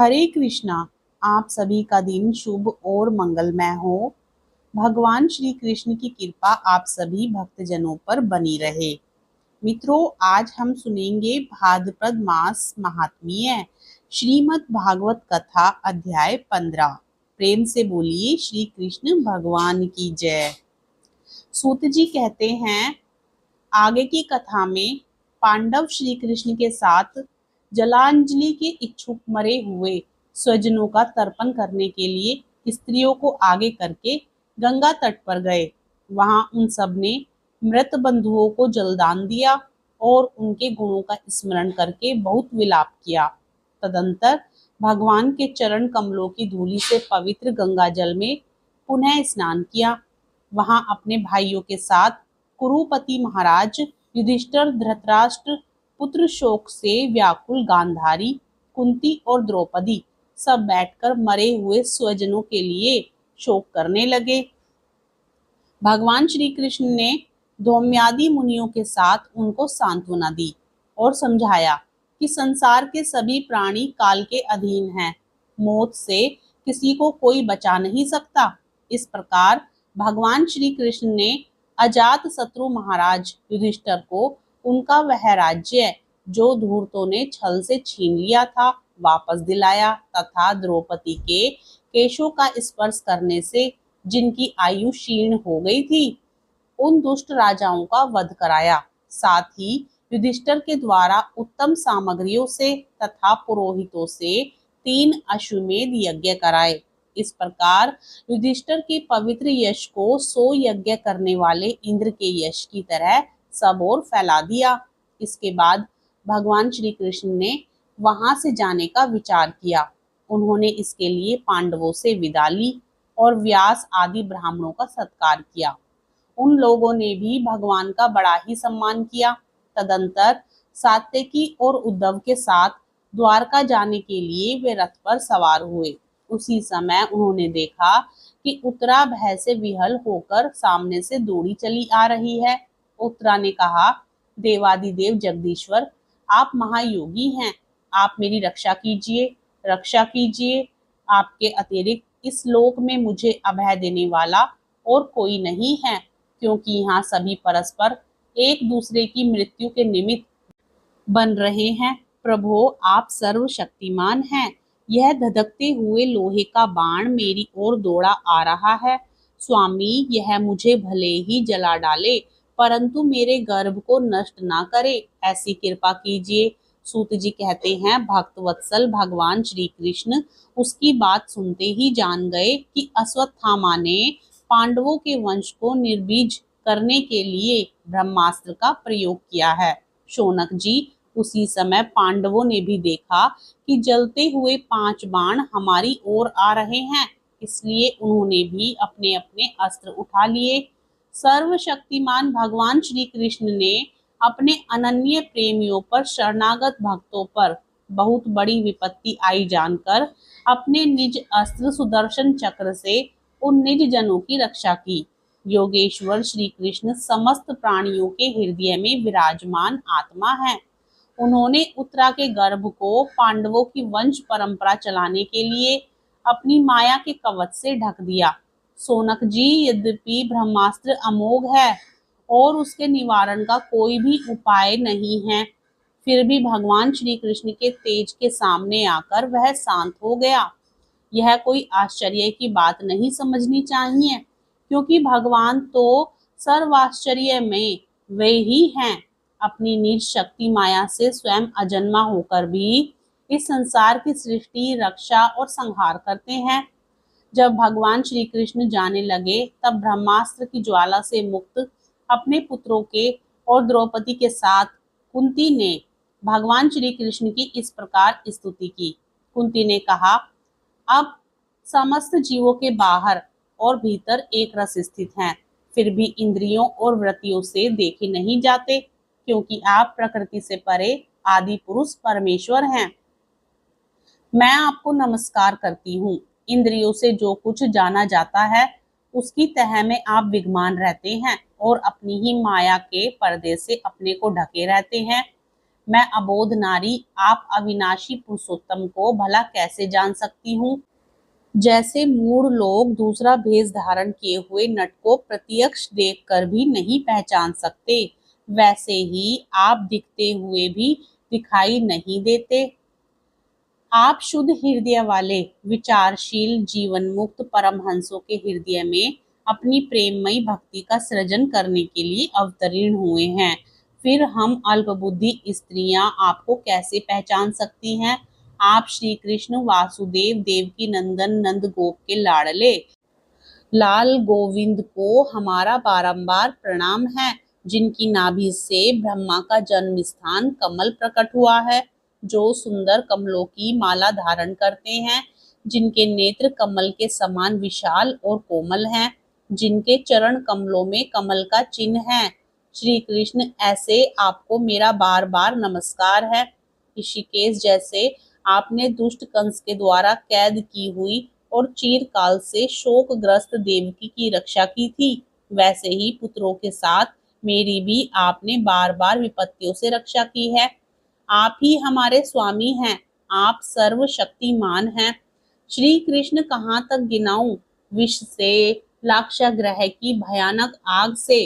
हरे कृष्णा। आप सभी का दिन शुभ और मंगलमय हो। भगवान श्री कृष्ण की कृपा आप सभी भक्तजनों पर बनी रहे। मित्रों, आज हम सुनेंगे भाद्रपद मास महात्म्य श्रीमद् भागवत कथा अध्याय 15। प्रेम से बोलिए श्री कृष्ण भगवान की जय। सूत जी कहते हैं, आगे की कथा में पांडव श्री कृष्ण के साथ जलांजलि के इच्छुक मरे हुए स्वजनों का तर्पण करने के लिए स्त्रियों को आगे करके गंगा तट पर गए। वहां उन सब ने मृत बंधुओं को जलदान दिया और उनके गुणों का स्मरण करके बहुत विलाप किया। तदंतर भगवान के चरण कमलों की धूलि से पवित्र गंगा जल में पुनः स्नान किया। वहां अपने भाइयों के साथ कुरुपति महाराज युधिष्ठिर, धृतराष्ट्र पुत्र, शोक से व्याकुल गांधारी, कुंती और द्रौपदी सब बैठकर मरे हुए स्वजनों के लिए शोक करने लगे। भगवान श्री कृष्ण ने धौम्यादि मुनियों के साथ उनको सांत्वना दी और समझाया कि संसार के सभी प्राणी काल के अधीन हैं। मौत से किसी को कोई बचा नहीं सकता। इस प्रकार भगवान श्री कृष्ण ने अजात शत्रु महाराज युधिष्ठिर को उनका वह राज्य जो धूर्तों ने छल से छीन लिया था वापस दिलाया तथा द्रौपदी के केशों का स्पर्श करने से जिनकी आयु क्षीण हो गई थी उन दुष्ट राजाओं का वध कराया। साथ ही युधिष्ठिर के द्वारा उत्तम सामग्रियों से तथा पुरोहितों से 3 अश्वमेध यज्ञ कराए। इस प्रकार युधिष्ठिर के पवित्र यश को 100 यज्ञ करने वाले इंद्र के यश की तरह सब ओर फैला दिया। इसके बाद भगवान श्री कृष्ण ने वहां से जाने का विचार किया। उन्होंने इसके लिए पांडवों से विदा ली और व्यास आदि ब्राह्मणों का सत्कार किया। उन लोगों ने भी भगवान का बड़ा ही सम्मान किया। तदंतर सात्यकी और उद्धव के साथ द्वारका जाने के लिए वे रथ पर सवार हुए। उसी समय उन्होंने देखा कि उत्तरा भय से विहल होकर सामने से दौड़ी चली आ रही है। उत्तरा ने कहा, देवादिदेव जगदीश्वर, आप महायोगी हैं, आप मेरी रक्षा कीजिए, रक्षा कीजिए। आपके अतिरिक्त इस लोक में मुझे अभय देने वाला और कोई नहीं है, क्योंकि यहाँ सभी परस्पर एक दूसरे की मृत्यु के निमित्त बन रहे हैं। प्रभो, आप सर्वशक्तिमान हैं। यह धधकते हुए लोहे का बाण मेरी ओर दौड़ा आ रहा है। स्वामी, यह मुझे भले ही जला डाले परंतु मेरे गर्भ को नष्ट ना करे, ऐसी कृपा कीजिए। सूत जी कहते हैं, भक्त वत्सल भगवान श्री कृष्ण उसकी बात सुनते ही जान गए कि अश्वत्थामा ने पांडवों के वंश को निर्बीज करने के लिए ब्रह्मास्त्र का प्रयोग किया है। शौनक जी, उसी समय पांडवों ने भी देखा कि जलते हुए 5 बाण हमारी ओर आ रहे हैं, इसलिए उन्होंने भी अपने अपने अस्त्र उठा लिए। सर्वशक्तिमान भगवान श्री कृष्ण ने अपने अनन्य प्रेमियों पर, शरणागत भक्तों पर बहुत बड़ी विपत्ति आई जानकर अपने निज अस्त्र सुदर्शन चक्र से उन निज जनों की रक्षा की। योगेश्वर श्री कृष्ण समस्त प्राणियों के हृदय में विराजमान आत्मा है। उन्होंने उत्तरा के गर्भ को पांडवों की वंश परंपरा चलाने के लिए अपनी माया के कवच से ढक दिया। सोनक जी, यद्यपि ब्रह्मास्त्र अमोघ है और उसके निवारण का कोई भी उपाय नहीं है, फिर भी भगवान श्री कृष्ण के तेज के सामने आकर वह शांत हो गया। यह कोई आश्चर्य की बात नहीं समझनी चाहिए, क्योंकि भगवान तो सर्वाश्चर्य में वे ही हैं। अपनी निज शक्ति माया से स्वयं अजन्मा होकर भी इस संसार की सृष्टि, रक्षा और संहार करते हैं। जब भगवान श्री कृष्ण जाने लगे तब ब्रह्मास्त्र की ज्वाला से मुक्त अपने पुत्रों के और द्रौपदी के साथ कुंती ने भगवान श्री कृष्ण की इस प्रकार स्तुति की। कुंती ने कहा, अब समस्त जीवों के बाहर और भीतर एक रस स्थित है, फिर भी इंद्रियों और वृत्तियों से देखे नहीं जाते, क्योंकि आप प्रकृति से परे आदि पुरुष परमेश्वर हैं। मैं आपको नमस्कार करती हूँ। इंद्रियों से जो कुछ जाना जाता है उसकी तह में आप विद्यमान रहते हैं और अपनी ही माया के पर्दे से अपने को ढके रहते हैं। मैं अबोध नारी आप अविनाशी पुरुषोत्तम को भला कैसे जान सकती हूँ। जैसे मूढ़ लोग दूसरा भेष धारण किए हुए नट को प्रत्यक्ष देखकर भी नहीं पहचान सकते, वैसे ही आप दिखते हुए भी दिखाई नहीं देते। आप शुद्ध हृदय वाले विचारशील जीवन मुक्त परमहंसों के हृदय में अपनी प्रेममयी भक्ति का सृजन करने के लिए अवतीर्ण हुए हैं। फिर हम अल्पबुद्धि स्त्रियां आपको कैसे पहचान सकती हैं। आप श्री कृष्ण वासुदेव देवकी नंदन नंद गोप के लाडले लाल गोविंद को हमारा बारंबार प्रणाम है, जिनकी नाभि से ब्रह्मा का जन्म स्थान कमल प्रकट हुआ है, जो सुंदर कमलों की माला धारण करते हैं, जिनके नेत्र कमल के समान विशाल और कोमल हैं, जिनके चरण कमलों में कमल का चिन्ह है। श्री कृष्ण, ऐसे आपको मेरा बार बार नमस्कार है। ऋषिकेश, जैसे आपने दुष्ट कंस के द्वारा कैद की हुई और चीरकाल से शोकग्रस्त देवकी की रक्षा की थी, वैसे ही पुत्रों के साथ मेरी भी आपने बार बार विपत्तियों से रक्षा की है। आप ही हमारे स्वामी हैं, आप सर्वशक्तिमान हैं। श्री कृष्ण, कहाँ तक गिनाऊं, विष से, लाक्षागृह की भयानक आग से,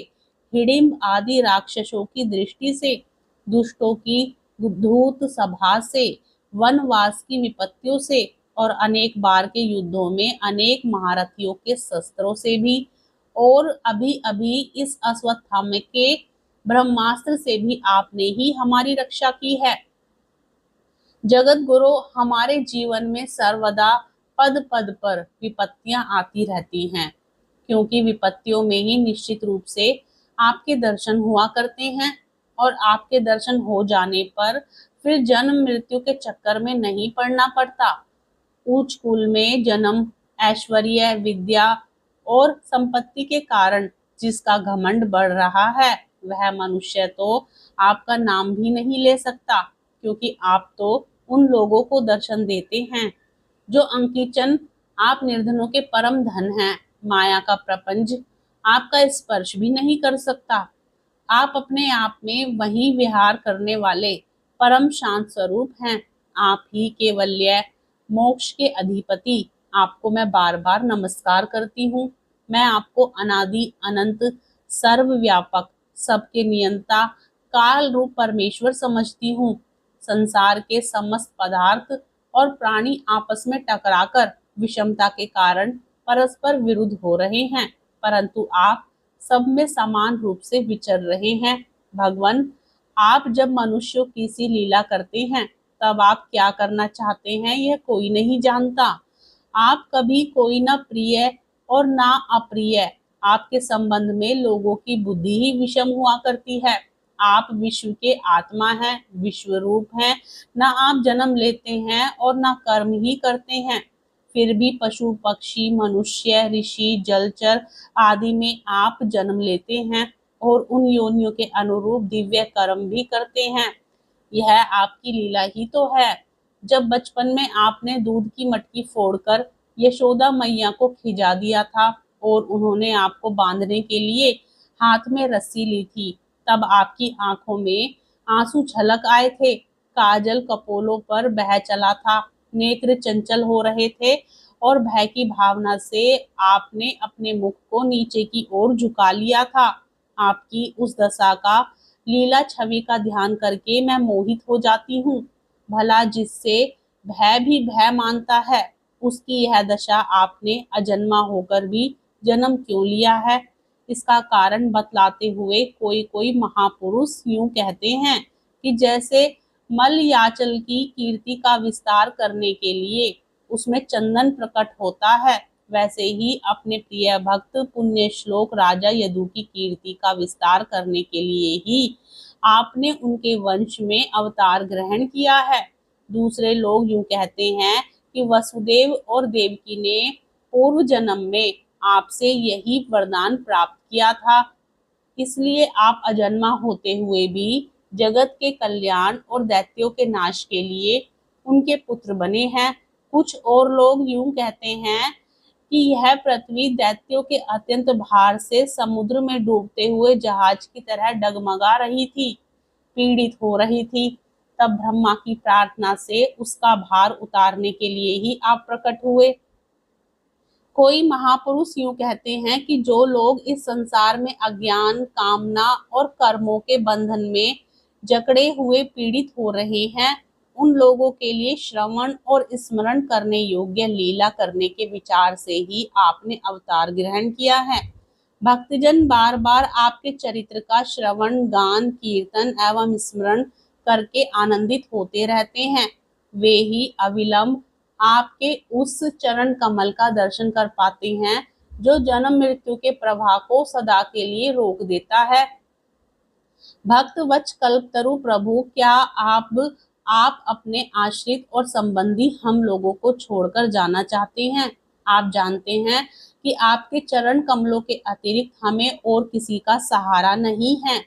हिडिंब आदि राक्षसों की दृष्टि से, दुष्टों की धूर्त सभा से, वनवास की विपत्तियों से और अनेक बार के युद्धों में अनेक महारथियों के शस्त्रों से भी, और अभी अभी इस अश्वत्थामा के ब्रह्मास्त्र से भी आपने ही हमारी रक्षा की है। जगत गुरु, हमारे जीवन में सर्वदा पद पद पर विपत्तियां आती रहती हैं, क्योंकि विपत्तियों में ही निश्चित रूप से आपके दर्शन हुआ करते हैं, और आपके दर्शन हो जाने पर फिर जन्म मृत्यु के चक्कर में नहीं पड़ना पड़ता। ऊंच कुल में जन्म, ऐश्वर्य, विद्या और संपत्ति के कारण जिसका घमंड बढ़ रहा है, वह मनुष्य तो आपका नाम भी नहीं ले सकता, क्योंकि आप तो उन लोगों को दर्शन देते हैं जो अंकिचन, आप निर्धनों के परम धन हैं। माया का प्रपंच आपका स्पर्श भी नहीं कर सकता। आप अपने आप में वही विहार करने वाले परम शांत स्वरूप हैं। आप ही केवल्य मोक्ष के अधिपति, आपको मैं बार बार नमस्कार करती हूँ। मैं आपको अनादि अनंत सर्वव्यापक सबके नियंता काल रूप परमेश्वर समझती हूँ। संसार के समस्त पदार्थ और प्राणी आपस में टकराकर विषमता के कारण परस्पर विरुद्ध हो रहे हैं, परंतु आप सब में समान रूप से विचर रहे हैं। भगवान, आप जब मनुष्यों की सी लीला करते हैं, तब आप क्या करना चाहते हैं यह कोई नहीं जानता। आप कभी कोई न प्रिय और ना अप्रिय, आपके संबंध में लोगों की बुद्धि ही विषम हुआ करती है। आप विश्व के आत्मा हैं, विश्व रूप हैं, ना आप जन्म लेते हैं और ना कर्म ही करते हैं, फिर भी पशु पक्षी मनुष्य ऋषि जलचर आदि में आप जन्म लेते हैं और उन योनियों के अनुरूप दिव्य कर्म भी करते हैं। यह आपकी लीला ही तो है। जब बचपन में आपने दूध की मटकी फोड़कर यशोदा मैया को खिजा दिया था और उन्होंने आपको बांधने के लिए हाथ में रस्सी ली थी, तब आपकी आंखों में आंसू छलक आए थे, काजल कपोलों पर बह चला था, नेत्र चंचल हो रहे थे और भय की भावना से आपने अपने मुख को नीचे की ओर झुका लिया था। आपकी उस दशा का लीला छवि का ध्यान करके मैं मोहित हो जाती हूँ। भला जिससे भय भी भय मानता है, उसकी यह दशा आपने अजन्मा होकर भी जन्म क्यों लिया है? इसका कारण बतलाते हुए कोई कोई महापुरुष यूं कहते हैं कि जैसे मलयाचल की कीर्ति का विस्तार करने के लिए उसमें चंदन प्रकट होता है, वैसे ही अपने प्रिय भक्त पुण्य श्लोक राजा यदु की कीर्ति का विस्तार करने के लिए ही आपने उनके वंश में अवतार ग्रहण किया है। दूसरे लोग यूं कहते हैं कि वसुदेव और देवकी ने पूर्व जन्म में आपसे यही वरदान प्राप्त किया था, इसलिए आप अजन्मा होते हुए भी जगत के कल्याण और दैत्यों के नाश के लिए उनके पुत्र बने हैं। कुछ और लोग यूं कहते हैं कि यह पृथ्वी दैत्यों के अत्यंत भार से समुद्र में डूबते हुए जहाज की तरह डगमगा रही थी, पीड़ित हो रही थी। तब ब्रह्मा की प्रार्थना से उसका भार उतारने के लिए ही आप प्रकट हुए। कोई महापुरुष यूं कहते हैं कि जो लोग इस संसार में अज्ञान, कामना और कर्मों के बंधन में जकड़े हुए पीड़ित हो रहे हैं, उन लोगों के लिए श्रवण और स्मरण करने योग्य लीला करने के विचार से ही आपने अवतार ग्रहण किया है। भक्तजन बार बार आपके चरित्र का श्रवण, गान, कीर्तन एवं स्मरण करके आनंदित होते रहते हैं। वे ही अविलंब आपके उस चरण कमल का दर्शन कर पाते हैं जो जन्म मृत्यु के प्रवाह को सदा के लिए रोक देता है। भक्त वत्स कल्पतरु प्रभु, क्या आप अपने आश्रित और संबंधी हम लोगों को छोड़कर जाना चाहते हैं? आप जानते हैं कि आपके चरण कमलों के अतिरिक्त हमें और किसी का सहारा नहीं है।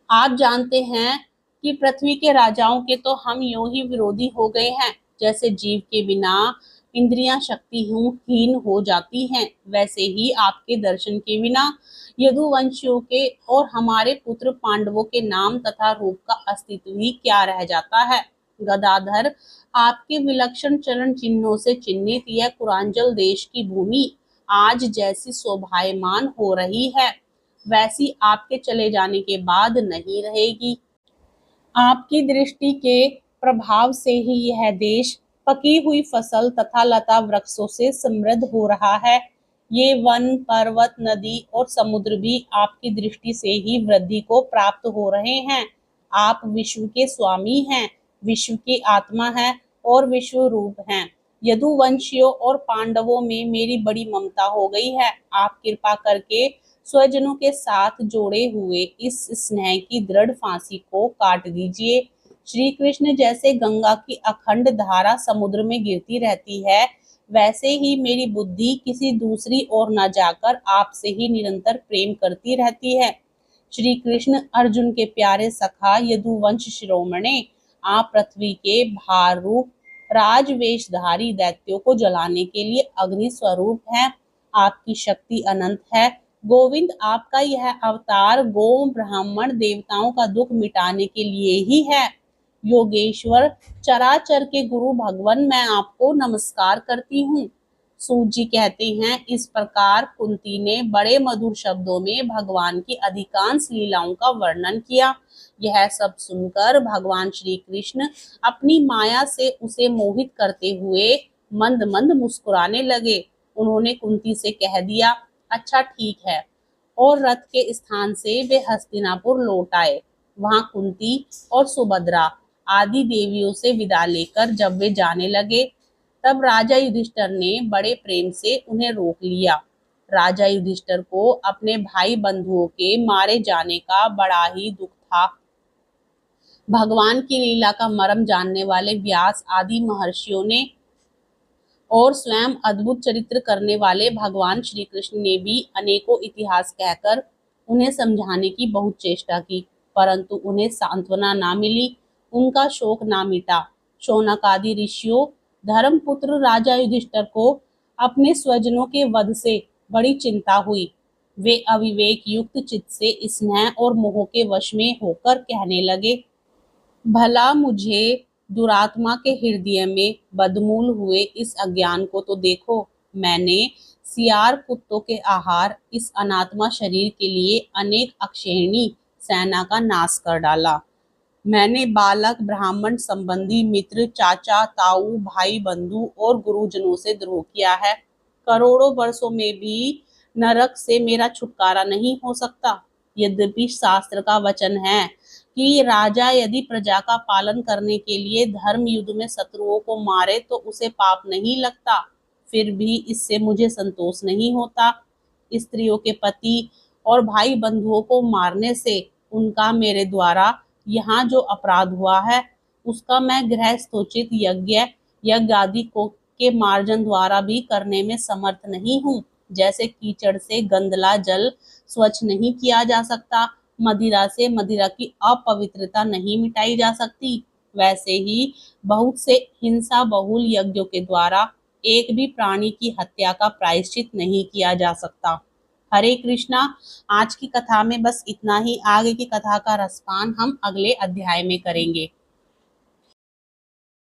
आप जानते हैं कि पृथ्वी के राजाओं के तो हम यूं ही विरोधी हो गए हैं। जैसे जीव के बिना इंद्रियां शक्तिहीन हो जाती हैं, वैसे ही आपके दर्शन के बिना यदुवंशियों के और हमारे पुत्र पांडवों के नाम तथा रूप का अस्तित्व ही क्या रह जाता है। गदाधर, आपके विलक्षण चरण चिन्हों से चिन्हित यह कुरांजल देश की भूमि आज जैसी शोभायमान हो रही है, वैसी आपके चले जाने के बाद नहीं रहेगी। आपकी दृष्टि के प्रभाव से ही यह देश पकी हुई फसल तथा लता वृक्षों से समृद्ध हो रहा है। ये वन, पर्वत, नदी और समुद्र भी आपकी दृष्टि से ही वृद्धि को प्राप्त हो रहे हैं। आप विश्व के स्वामी हैं, विश्व की आत्मा है और विश्व रूप हैं। यदुवंशियों और पांडवों में मेरी बड़ी ममता हो गई है। आप कृपा करके स्वजनों के साथ जोड़े हुए इस स्नेह की दृढ़ फांसी को काट दीजिए। श्री कृष्ण जैसे गंगा की अखंड धारा समुद्र में गिरती रहती है, वैसे ही मेरी बुद्धि किसी दूसरी ओर न जाकर आपसे ही निरंतर प्रेम करती रहती है। श्री कृष्ण अर्जुन के प्यारे सखा यदुवंश शिरोमणे, आप पृथ्वी के भार रूप राजवेशधारी दैत्यों को जलाने के लिए अग्नि स्वरूप हैं। आपकी शक्ति अनंत है। गोविंद, आपका यह अवतार गो ब्राह्मण देवताओं का दुख मिटाने के लिए ही है। योगेश्वर, चराचर के गुरु भगवान, मैं आपको नमस्कार करती हूँ। सूत जी कहते हैं, इस प्रकार कुंती ने बड़े मधुर शब्दों में भगवान की अधिकांश लीलाओं का वर्णन किया। यह सब सुनकर भगवान श्री कृष्ण अपनी माया से उसे मोहित करते हुए मंद मंद मुस्कुराने लगे। उन्होंने कुंती से कह दिया, अच्छा ठीक है। और रथ के स्थान से वे हस्तिनापुर लौट आए। वहां कुंती और सुभद्रा आदि देवियों से विदा लेकर जब वे जाने लगे, तब राजा युधिष्ठिर ने बड़े प्रेम से उन्हें रोक लिया। राजा युधिष्ठिर को अपने भाई बंधुओं के मारे जाने का बड़ा ही दुख था। भगवान की लीला का मर्म जानने वाले व्यास आदि महर्षियों ने और स्वयं अद्भुत चरित्र करने वाले भगवान श्री कृष्ण ने भी अनेकों इतिहास कहकर उन्हें समझाने की बहुत चेष्टा की, परंतु उन्हें सांत्वना ना मिली, उनका शोक ना मिटा। शौनक आदि ऋषियों धर्मपुत्र राजा युधिष्ठिर को अपने स्वजनों के वध से बड़ी चिंता हुई। वे अविवेक युक्त चित्त से स्नेह और मोह के वश में होकर कहने लगे, भला मुझे दुरात्मा के हृदय में बदमूल हुए इस अज्ञान को तो देखो। मैंने सियार कुत्तों के आहार इस अनात्मा शरीर के लिए अनेक अक्षयणी सेना का नाश कर डाला। मैंने बालक, ब्राह्मण, संबंधी, मित्र, चाचा, ताऊ, भाई, बंधु और गुरुजनों से द्रोह किया है। करोड़ों वर्षों में भी नरक से मेरा छुटकारा नहीं हो सकता। यद्यपि शास्त्र का वचन है कि राजा यदि प्रजा का पालन करने के लिए धर्म युद्ध में शत्रुओं को मारे तो उसे पाप नहीं लगता, फिर भी इससे मुझे संतोष नहीं होता। स्त्रियों के पति और भाई बंधुओं को मारने से उनका मेरे द्वारा यहाँ जो अपराध हुआ है, उसका मैं गृहस्थोचित यज्ञ आदि को के मार्जन द्वारा भी करने में समर्थ नहीं हूँ। जैसे कीचड़ से गंदला जल स्वच्छ नहीं किया जा सकता, मदिरा से मदिरा की अपवित्रता नहीं मिटाई जा सकती, वैसे ही बहुत से हिंसा बहुल यज्ञों के द्वारा एक भी प्राणी की हत्या का प्रायश्चित नहीं किया जा सकता। हरे कृष्णा। आज की कथा में बस इतना ही। आगे की कथा का रसपान हम अगले अध्याय में करेंगे।